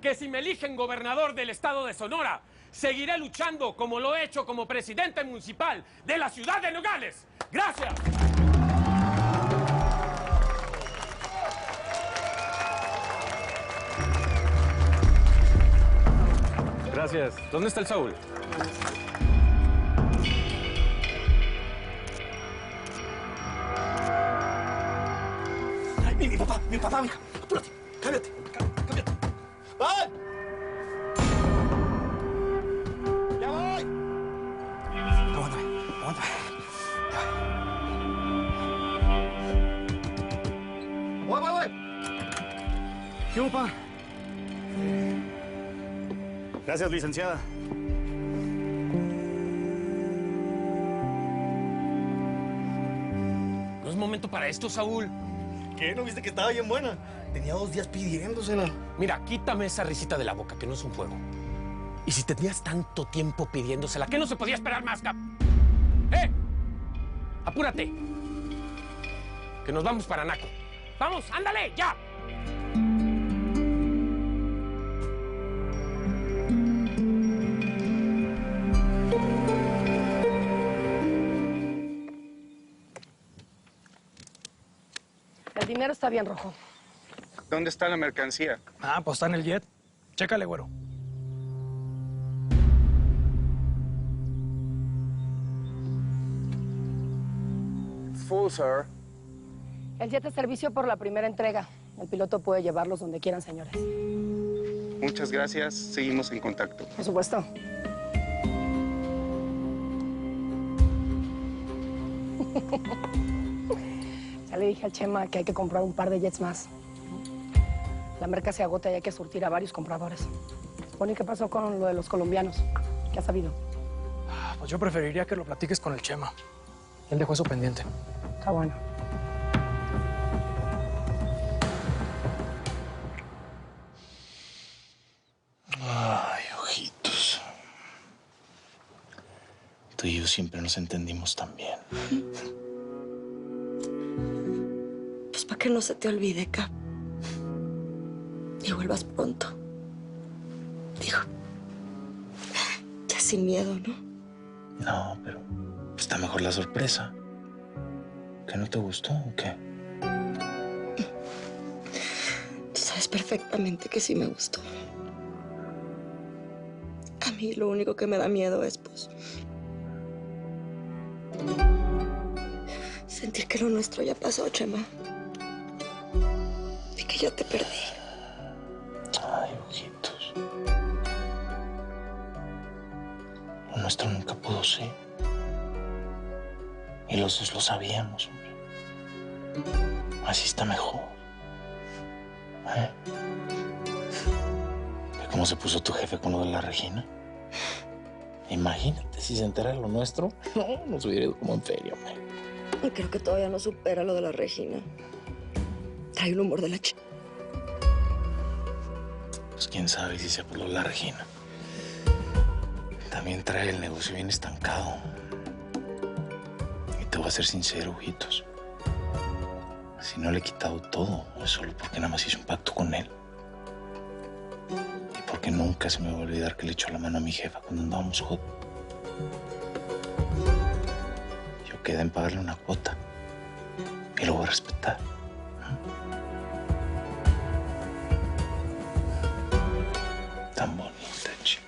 que si me eligen gobernador del estado de Sonora, seguiré luchando como lo he hecho como presidente municipal de la ciudad de Nogales. ¡Gracias! Gracias. ¿Dónde está el Saúl? Ay, mi papá, mija. Apúrate, cámbiate. ¡Voy! ¡Ya voy! Aguántame. Ya. Voy. ¿Qué hubo, pa? Gracias, licenciada. No es momento para esto, Saúl. ¿Qué? ¿No viste que estaba bien buena? Tenía 2 días pidiéndosela. Mira, quítame esa risita de la boca, que no es un juego. Y si tenías tanto tiempo pidiéndosela, ¿qué no se podía esperar más, cap? ¡Eh! ¡Apúrate! Que nos vamos para Naco. ¡Vamos, ándale, ya! El dinero está bien, Rojo. ¿Dónde está la mercancía? Ah, pues está en el jet. Chécale, güero. Full, sir. El jet es servicio por la primera entrega. El piloto puede llevarlos donde quieran, señores. Muchas gracias. Seguimos en contacto. Por supuesto. Ya le dije al Chema que hay que comprar un par de jets más. La merca se agota y hay que surtir a varios compradores. Bueno, ¿y qué pasó con lo de los colombianos? ¿Qué has sabido? Pues yo preferiría que lo platiques con el Chema. Él dejó eso pendiente. Está bueno. Ay, ojitos. Tú y yo siempre nos entendimos tan bien. Pues para que no se te olvide, Cap. Y vuelvas pronto. Digo, ya sin miedo, ¿no? No, pero está mejor la sorpresa. ¿Que no te gustó o qué? Tú sabes perfectamente que sí me gustó. A mí lo único que me da miedo es, pues, sentir que lo nuestro ya pasó, Chema. Y que ya te perdí. Ay, ojitos. Lo nuestro nunca pudo ser. Y los dos lo sabíamos, hombre. Así está mejor. ¿Eh? ¿Ve cómo se puso tu jefe con lo de la Regina? Imagínate si se entera de lo nuestro. No, nos hubiera ido como en feria, hombre. Y creo que todavía no supera lo de la Regina. Trae un humor de la Pues quién sabe si sea por lo de la Regina. También trae el negocio bien estancado. Y te voy a ser sincero, ojitos. Si no le he quitado todo, es solo porque nada más hice un pacto con él. Y porque nunca se me va a olvidar que le echó la mano a mi jefa cuando andábamos hot. Yo quedé en pagarle una cuota. Y lo voy a respetar. Tan bonita, chica.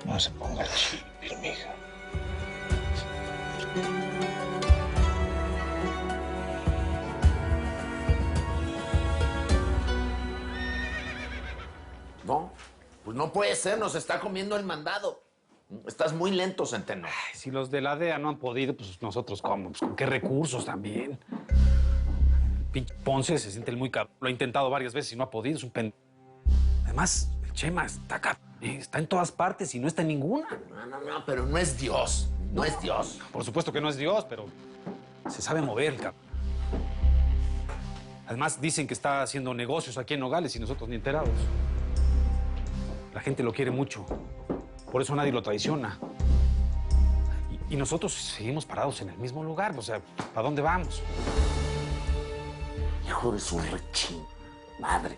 No se ponga chipil, mija. No, pues no puede ser, nos está comiendo el mandado. Estás muy lento, Centeno. Ay, si los de la DEA no han podido, pues nosotros cómo, pues con qué recursos también. El pinche Ponce se siente el muy cabrón. Lo ha intentado varias veces y no ha podido, es un Además, el Chema está en todas partes y no está en ninguna. No, pero no es Dios. No es Dios. Por supuesto que no es Dios, pero se sabe mover, cabrón. Además, dicen que está haciendo negocios aquí en Nogales y nosotros ni enterados. La gente lo quiere mucho. Por eso nadie lo traiciona. Y nosotros seguimos parados en el mismo lugar. O sea, ¿para dónde vamos? hijo de su rechín madre.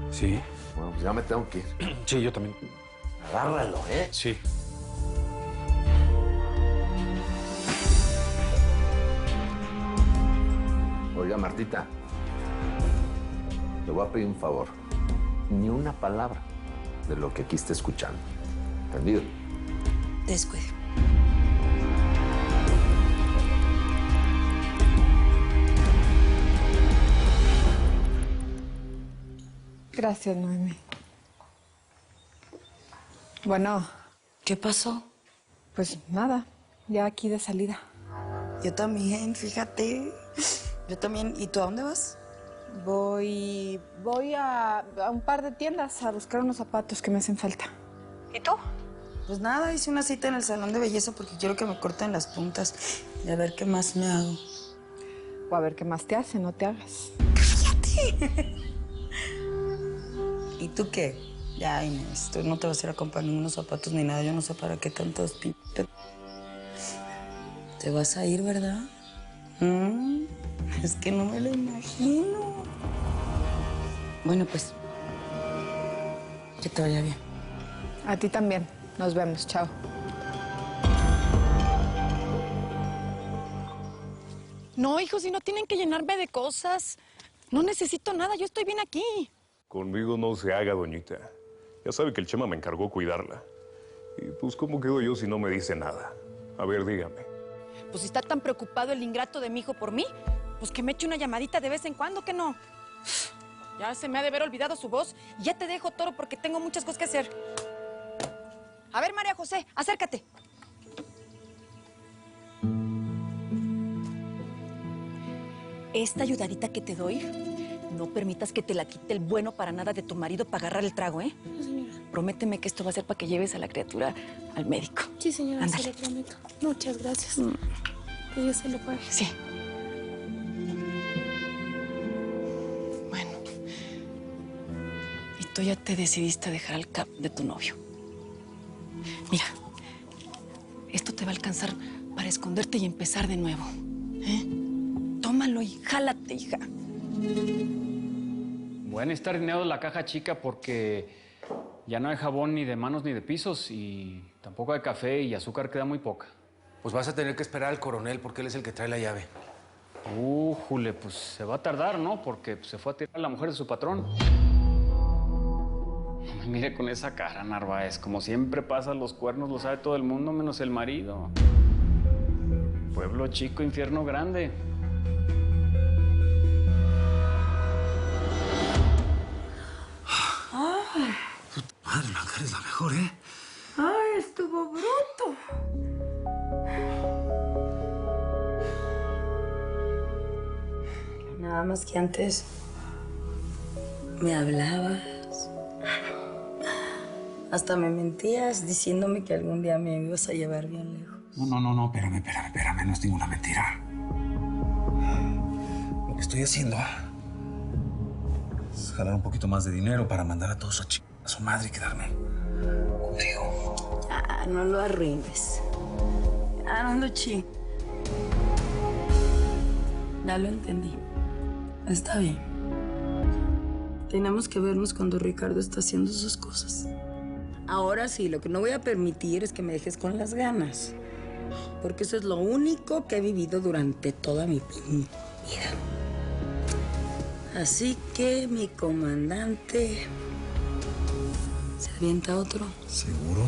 Sí. Bueno, pues ya me tengo que ir. Sí, yo también. Agárralo, ¿eh? Sí. Oiga, Martita, te voy a pedir un favor. Ni una palabra de lo que aquí esté escuchando. ¿Entendido? Descuide. Gracias, Noemi. Bueno. ¿Qué pasó? Pues nada, ya aquí de salida. Yo también, fíjate. Yo también. ¿Y tú a dónde vas? Voy a un par de tiendas a buscar unos zapatos que me hacen falta. ¿Y tú? Pues nada, hice una cita en el salón de belleza porque quiero que me corten las puntas y a ver qué más me hago. O a ver qué más te hace, no te hagas. ¡Cállate! ¿Y tú qué? Ya, Inés, tú no te vas a ir a comprar ningunos zapatos ni nada. Yo no sé para qué tantos Te vas a ir, ¿verdad? Es que no me lo imagino. Bueno, pues, que te vaya bien. A ti también. Nos vemos. Chao. No, hijos, si no tienen que llenarme de cosas. No necesito nada, yo estoy bien aquí. Conmigo no se haga, doñita. Ya sabe que el Chema me encargó cuidarla. Y pues, ¿cómo quedo yo si no me dice nada? A ver, dígame. Pues si está tan preocupado el ingrato de mi hijo por mí, pues que me eche una llamadita de vez en cuando, ¿que no? Ya se me ha de haber olvidado su voz. Y ya te dejo, Toro, porque tengo muchas cosas que hacer. A ver, María José, acércate. Esta ayudadita que te doy, no permitas que te la quite el bueno para nada de tu marido para agarrar el trago, ¿eh? Sí, señora. Prométeme que esto va a ser para que lleves a la criatura al médico. Sí, señora, Ándale. se lo prometo. Muchas gracias. Que Dios se lo pague. Sí. Bueno. Y tú ya te decidiste a dejar al cap de tu novio. Mira, esto te va a alcanzar para esconderte y empezar de nuevo. ¿Eh? Tómalo y jálate, hija. Bueno, está horneado la caja chica porque ya no hay jabón ni de manos ni de pisos y tampoco hay café y azúcar queda muy poca. Pues vas a tener que esperar al coronel porque él es el que trae la llave. Jule, pues se va a tardar, ¿no? Porque se fue a tirar a la mujer de su patrón. No me mire con esa cara, Narváez. Como siempre pasa, los cuernos lo sabe todo el mundo menos el marido. Pueblo chico, infierno grande. ¡Ay! Madre, Blanca, eres la mejor, ¿eh? ¡Ay, estuvo bruto! Nada más que antes me hablabas. Hasta me mentías diciéndome que algún día me ibas a llevar bien lejos. No, espérame, no es ninguna mentira. Lo que estoy haciendo es jalar un poquito más de dinero para mandar a todos a su madre y quedarme contigo. Ya, no lo arruines. Ya, no lo chingues. Ya lo entendí. Está bien. Tenemos que vernos cuando Ricardo está haciendo sus cosas. Ahora sí, lo que no voy a permitir es que me dejes con las ganas. Porque eso es lo único que he vivido durante toda mi vida. Así que mi comandante se avienta otro. ¿Seguro?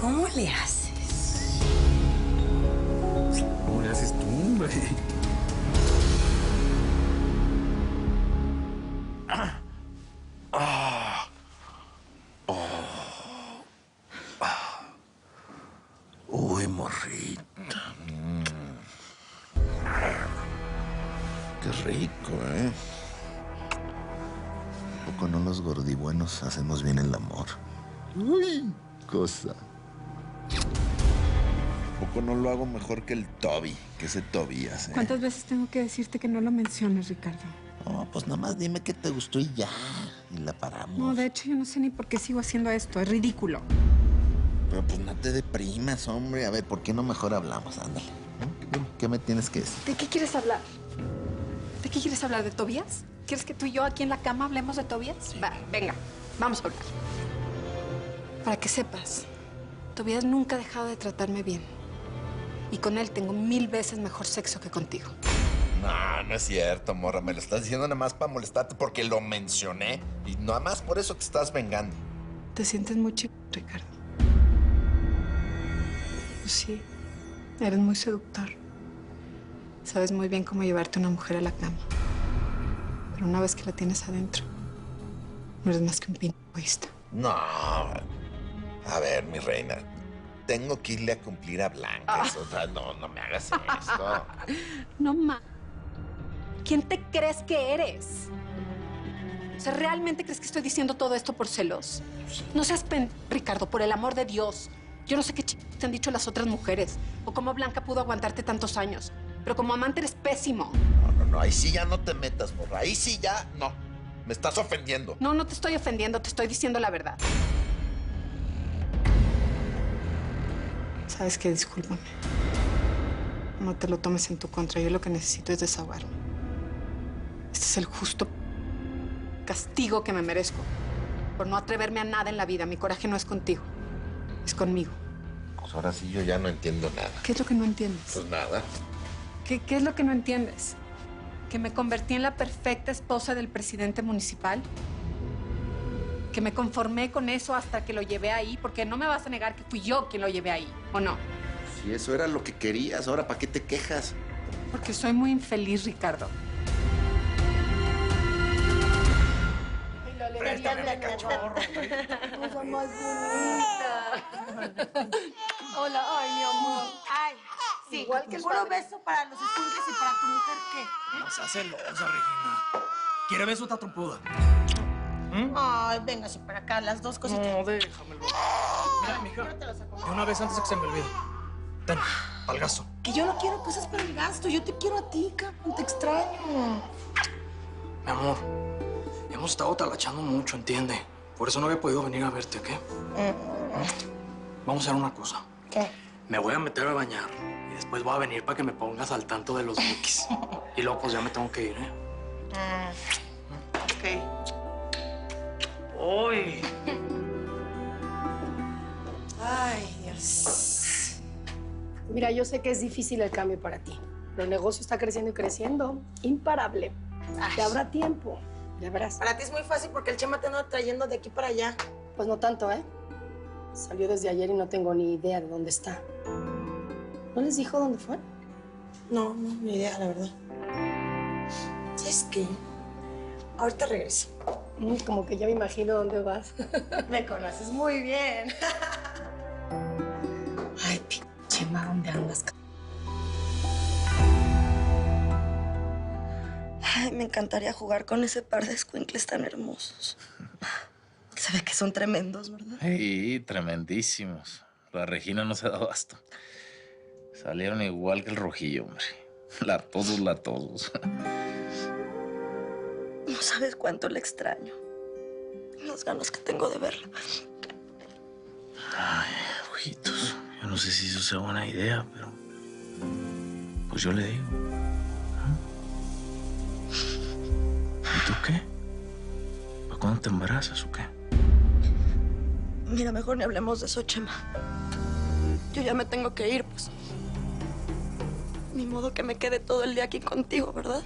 ¿Cómo le haces? ¿Cómo le haces tú, hombre? Uy, morrita. Qué rico, ¿eh? ¿A poco no los gordibuenos hacemos bien el amor? Uy, cosa. ¿A poco no lo hago mejor que el Toby, que ese Tobías, eh? ¿Cuántas veces tengo que decirte que no lo menciones, Ricardo? No, pues nada más dime que te gustó y ya. Y la paramos. No, de hecho, yo no sé ni por qué sigo haciendo esto. Es ridículo. Pero pues no te deprimas, hombre. A ver, ¿por qué no mejor hablamos? Ándale. Dime, ¿qué me tienes que decir? ¿De qué quieres hablar? ¿De qué quieres hablar? ¿De Tobías? ¿Quieres que tú y yo aquí en la cama hablemos de Tobías? Sí. Va, venga, vamos a hablar. Para que sepas, Tobías nunca ha dejado de tratarme bien. Y con él tengo 1000 veces mejor sexo que contigo. No, no es cierto, morra. Me lo estás diciendo nada más para molestarte porque lo mencioné. Y nada más por eso te estás vengando. Te sientes muy chico, Ricardo. Pues sí, eres muy seductor. Sabes muy bien cómo llevarte a una mujer a la cama. Pero una vez que la tienes adentro, no eres más que un pinche egoísta. No. A ver, mi reina. Tengo que irle a cumplir a Blanca. O sea, no me hagas esto. No ma. ¿Quién te crees que eres? O sea, ¿realmente crees que estoy diciendo todo esto por celos? No seas Ricardo, por el amor de Dios. Yo no sé qué te han dicho las otras mujeres o cómo Blanca pudo aguantarte tantos años. Pero como amante eres pésimo. No, ahí sí ya no te metas, morra. Ahí sí ya no. Me estás ofendiendo. No, no te estoy ofendiendo, te estoy diciendo la verdad. ¿Sabes qué? Discúlpame. No te lo tomes en tu contra. Yo lo que necesito es desahogarme. Este es el justo castigo que me merezco por no atreverme a nada en la vida. Mi coraje no es contigo, es conmigo. Pues ahora sí yo ya no entiendo nada. ¿Qué es lo que no entiendes? Pues nada. ¿Qué es lo que no entiendes? ¿Que me convertí en la perfecta esposa del presidente municipal? ¿Que me conformé con eso hasta que lo llevé ahí? Porque no me vas a negar que fui yo quien lo llevé ahí, ¿o no? Si eso era lo que querías, ahora ¿para qué te quejas? Porque soy muy infeliz, Ricardo. Préstame a cachorro. Cosa más bonita. Hola, ay, mi amor. Ay, sí. Igual que el puro padre. beso para los escuincles y para tu mujer, ¿qué? No seas celosa, Regina. ¿Quiere beso otra trompuda? Ay, véngase para acá, las dos cositas. No, déjamelo. Mira, mija, Yo te las acomodo. de una vez antes de que se me olvide. Ten, al gasto. Que yo no quiero cosas para el gasto. Yo te quiero a ti, cabrón. Te extraño. Mi amor, hemos estado talachando mucho, ¿entiende? Por eso no había podido venir a verte, ¿qué? Vamos a hacer una cosa. ¿Qué? Me voy a meter a bañar y después voy a venir para que me pongas al tanto de los bookies. Y luego pues ya me tengo que ir, ¿eh? Ok. ¡Uy! Ay, Dios. Mira, yo sé que es difícil el cambio para ti, pero el negocio está creciendo y creciendo. Imparable. Ay. Te habrá tiempo. Ya verás. Para ti es muy fácil porque el Chema te anda trayendo de aquí para allá. Pues no tanto, ¿eh? Salió desde ayer y no tengo ni idea de dónde está. ¿No les dijo dónde fue? No, ni idea, la verdad. ¿Sabes qué? Ahorita regreso. Como que ya me imagino dónde vas. Me conoces muy bien. Ay, Chema, ¿dónde andas? Ay, me encantaría jugar con ese par de escuincles tan hermosos. Se ve que son tremendos, ¿verdad? Sí, tremendísimos. La Regina no se da abasto. Salieron igual que el rojillo, hombre. Latosos. No sabes cuánto le extraño. Las ganas que tengo de verla. Ay, ojitos. Yo no sé si eso sea buena idea, pero... Pues yo le digo. ¿Y tú qué? ¿Para cuándo te embarazas o qué? Mira, mejor ni hablemos de eso, Chema. Yo ya me tengo que ir, pues. Ni modo que me quede todo el día aquí contigo, ¿verdad?